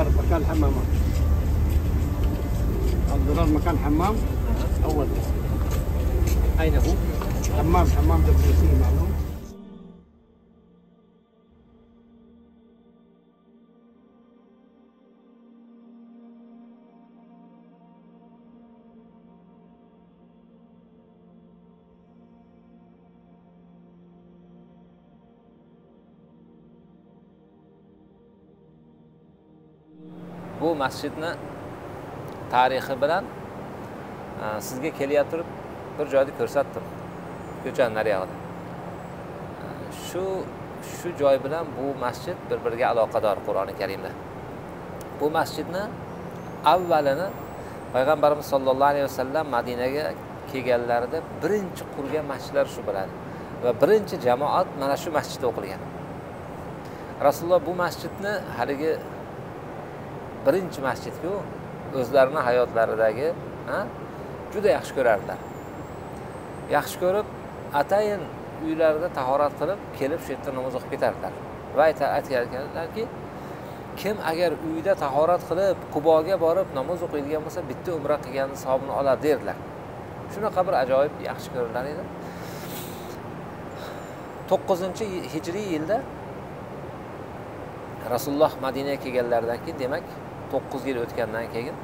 الضرار مكان حمام. الضرار مكان حمام أول. أين هو؟ حمام دبليوسي معلوم. Bu masjidni tarixi bilan sizga kelib turib bir joyda ko'rsatdim. Ko'chaning nariyog'ida. Shu joy bilan bu masjid bir-biriga aloqador Qur'oni Karimda. Bu masjidni avvalini Payg'ambarimiz sollallohu alayhi vasallam Madinaga kelganlarida birinchi qurgan masjidlar shu bo'ladi va birinchi jamoat mana shu masjidda o'qilgan. Rasululloh bu masjidni haligi birinchi masjidku o'zlarining hayotlaridagi juda yaxshi ko'rardilar. Yaxshi ko'rib, atayin uylarida tahorat qilib, kelib shu yerda namoz o'qib ketardilar. Va aytganlarki, kim agar uyda tahorat qilib, Quboga borib namoz o'qiydigan bo'lsa, bitta umra qilganning savobini oladi derdilar. Shunaqa bir ajoyib yaxshi ko'rarlar edi. 9-hijriy yilda Rasululloh Madinaga kelganlaridan keyin, demak 9 yil o'tgandan keyin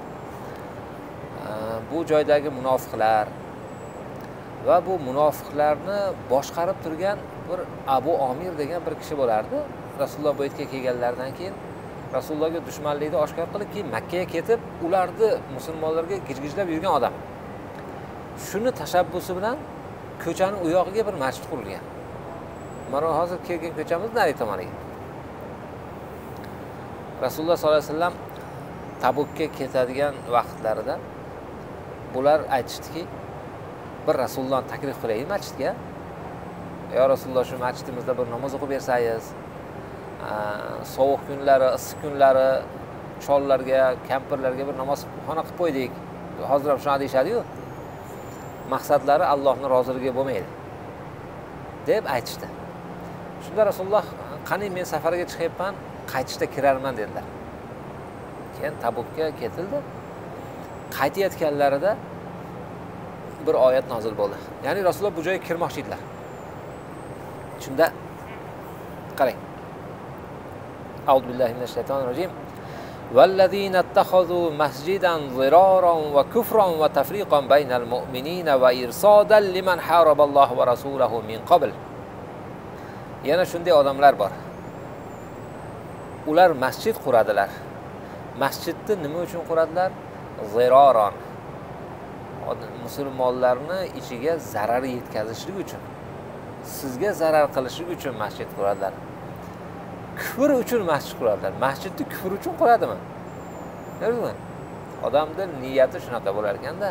bu joydagi munofiqlar va bu munofiqlarni boshqarib turgan bir Abu Omir degan bir kishi bo'lardi. Rasululloh bu yerga kelganlaridan keyin Rasulullohga dushmanlikni oshkor qilib, keyin Makka ga ketib, ularni musulmonlarga gijgijlab yurgan odam. Shuni tashabbusi bilan ko'chaning u yog'iga bir masjid qurilgan. Mana hozir kelgan ko'chamiz nari tomoniga. Rasululloh sollallohu alayhi vasallam Tabukka ketadigan vaqtlarida bular aytishdiki, bir Rasulullohni taklif qilaylik masjidga. Ya Rasululloh, shu masjidimizda bir namoz o'qib bersangiz, sovuq kunlari, issiq kunlari chollarga, kampirlarga bir namozxona qilib qo'ydik. Hozir ham shuni deyishadi-yu. Maqsadlari Allohning roziligiga bo'lmaydi deb aytishdi. Shunda Rasululloh, qani men safarga chiqyapman, qaytishda kirarman dedilar. Keyin Tabukka ketildi. Qaytayotganlarida bir oyat nozil bo'ldi. Ya'ni Rasululloh bu joyga kirmoqchi edilar. Shunda qarang. A'udhu billahi minash shaytonir rojim. والذين اتخذوا مسجدا ضرارا وكفرا وتفريقا بين المؤمنين وإرصادا لمن حارب الله ورسوله من قبل. Yana shunday odamlar bor. Ular masjid quradilar. Masjidni nima uchun quradilar? Ziroron. Musulmonlarni ichiga zarar yetkazishlik uchun, sizga zarar qilishlik uchun masjid quradilar. Kufr uchun masjid quradilar. Masjidni kufr uchun quradimi? Ko'rdingmi? Odamning niyati shunaqa bo'lar ekanda.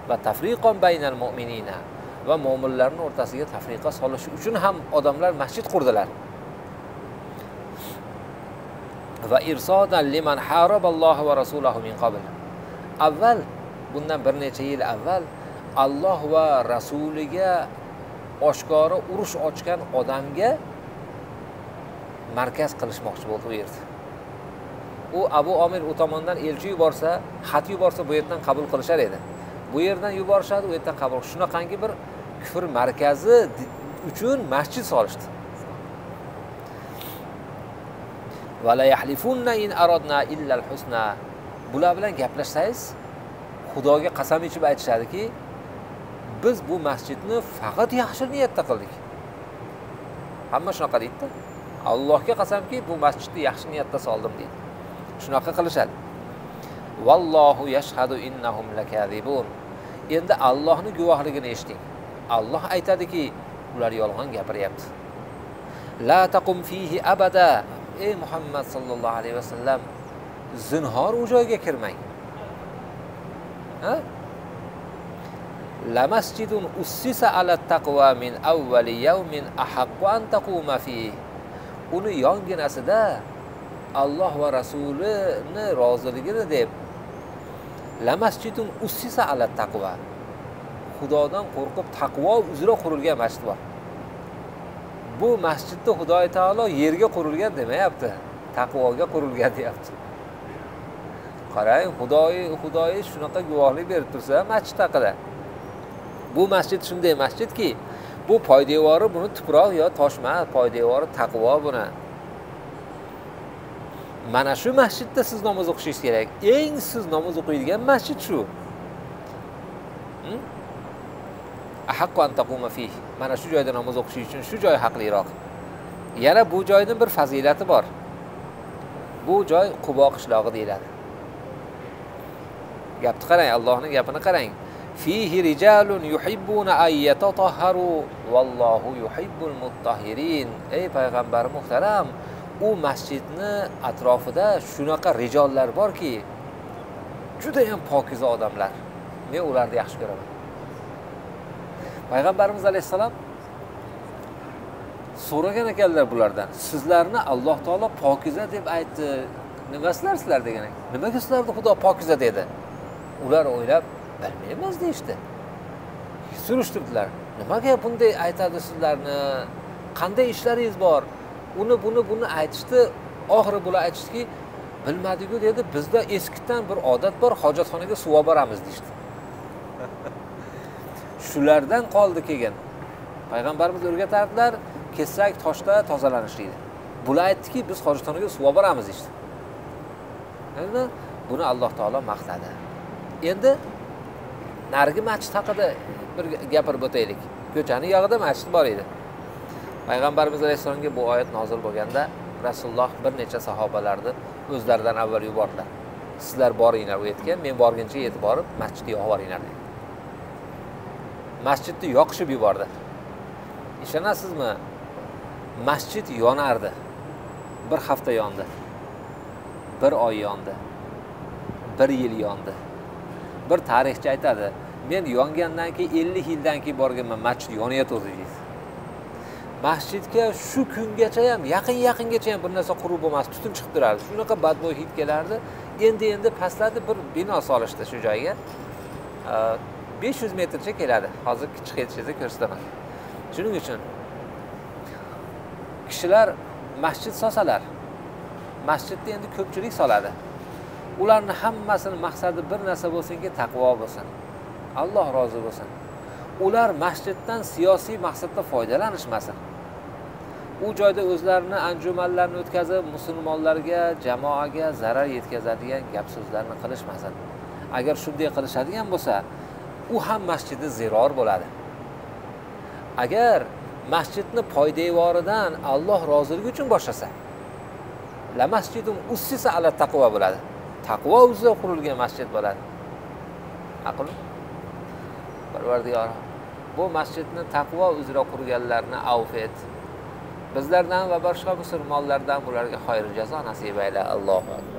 Va tafriqon baynal mu'minina, va mu'minlarning o'rtasiga tafriqa solish uchun ham odamlar masjid qurdilar. Va irsodan liman haraballohu va rasulahu min qabl. Avval, bundan bir necha yil avval Alloh va rasuliga oshkora urush ochgan odamga markaz qilishmoqchi bo'ldi u yerda. U Abu Omir u tomondan elchi yuborsa, xat yuborsa bu yerdan qabul qilishar edi. Bu yerdan yuborishadi, u yerdan qabul. Shunaqangi bir kufr markazi uchun masjid solishdi. Va la yahlifunna in aradna illa al-husna. Bular bilan gaplashsangiz, Xudoga qasam ichib aytishadiki, biz bu masjidni faqat yaxshi niyatda qildik. Hamma shunaqa deydi. Allohga qasamki, bu masjidni yaxshi niyatda soldim deydi. Shunaqa qilishadi. Vallohu yashhadu innahum lakazibun. Endi Allohning guvohligini eshiting. Alloh aytadiki, ular yolg'on gapiryapti. La taqum fihi abada. Ey Muhammad sallallohu alayhi vasallam, zinhor u joyga kirmang. La masjidun ussisa ala taqwa min awwali yawmin ahaqqu an taquma fihi. Uni yonginasida Alloh va rasulini roziligini deb la masjidun ussisa ala taqwa. Xudodan qo'rqib taqvo uzra qurilgan masjid bor. Bu masjidda Xudo taolo yerga qurilgan demayapti, taqvoga qurilgan deyapti. qarang, Xudoy shunaqa guvohlik berib tursa masjid haqida. Bu masjid shunday masjidki, bu poydevori buni tuproq yo tosh emas, poydevori taqvo buni. Mana shu masjidda siz namoz o'qishingiz kerak. Eng siz namoz o'qiydigan masjid shu. Ahaqqu an taquma fihi. Mana shu joyda namoz o'qish uchun shu joy haqliroq. Yana bu joyning bir fazilati bor. Bu joy Qubo qishlog'i deyiladi. Gapni qarang, Allohning gapini qarang. Fihi rijalun yuhibbuna an yatatahharu vallohu yuhibbul muttahhirin. Ey payg'ambar muhtaram, u masjidni atrofida shunaqa rijollar borki, juda ham pokiza odamlar. Men ularni yaxshi ko'raman. Payg'ambarimiz alayhisalom so'ragan ekanlar bulardan. Sizlarni Alloh taolo pokiza deb aytdi. Nimasizlar sizlar degan ekan. Nimaga sizlarni Xudo pokiza dedi? Ular o'ylab, bilmaymiz deyishdi. Surishtirdilar. Nimaga bunday aytadi sizlarni? Qanday ishlaringiz bor? Buni aytishdi. Oxiri bular aytishdiki, bilmadiku dedi. Bizda eskidan bir odat bor, hojatxonaga suv olib boramiz deyishdi. Shulardan qoldi kelgan. Payg'ambarimiz o'rgatardilar, kesak toshda tozalanish deydi. Bular aytdiki, biz hojatxonaga suv olib boramiz deyishdi. Endi buni Alloh taolo maqtadi. Endi narigi masjid haqida bir gapirib o'taylik. Ko'chaning yog'ida masjid bor edi. Payg'ambarimiz alayhisolamga bu oyat nozil bo'lganda Rasululloh bir necha sahobalarni o'zlaridan avval yubordilar. Sizlar boringlar u yerga, men borguncha yetib borib masjidni yoqib boringlar dedi. Masjidni yoqishib yubordi. Ishonasizmi? Masjid yonardi. Bir hafta yondi. Bir oy yondi. Bir yil yondi. Bir tarixchi aytadi, men yongandan keyin 50 yildan keyin borganman, masjid yonayotdi deydi. Masjidga shu kungacha ham, yaqingacha ham bir narsa qurib bo'lmas, tutun chiqib turardi. Shunaqa badbo'y hid kelardi. Endi pastladi, bir bino solishdi shu joyga. 500 metrcha keladi. Hozir chiqishingizni ko'rsataman. Shuning uchun kishilar masjid solsalar, masjidni endi ko'pchilik soladi. Ularning hammasini maqsadi bir narsa bo'lsinki, taqvo bo'lsin. Alloh rozi bo'lsin. Ular masjiddan siyosiy maqsadda foydalanishmasin. U joyda o'zlarini anjumanlarni o'tkazib, musulmonlarga, jamoaga zarar yetkazadigan gap so'zlarni qilishmasin. Agar shunday qilishadigan bo'lsa, u ham masjidda ziror bo'ladi. Agar masjidni poydevoridan Alloh roziligi uchun boshlasa, la masjidum ussisa ala taqvo bo'ladi. Taqvo uzra qurilgan masjid bo'ladi. Aql. Parvardigor, bu masjidni taqvo uzra qurganlarni avf et. Bizlardan va boshqa musulmonlardan ularga xayr jazo nasib ayla. Allohu akbar.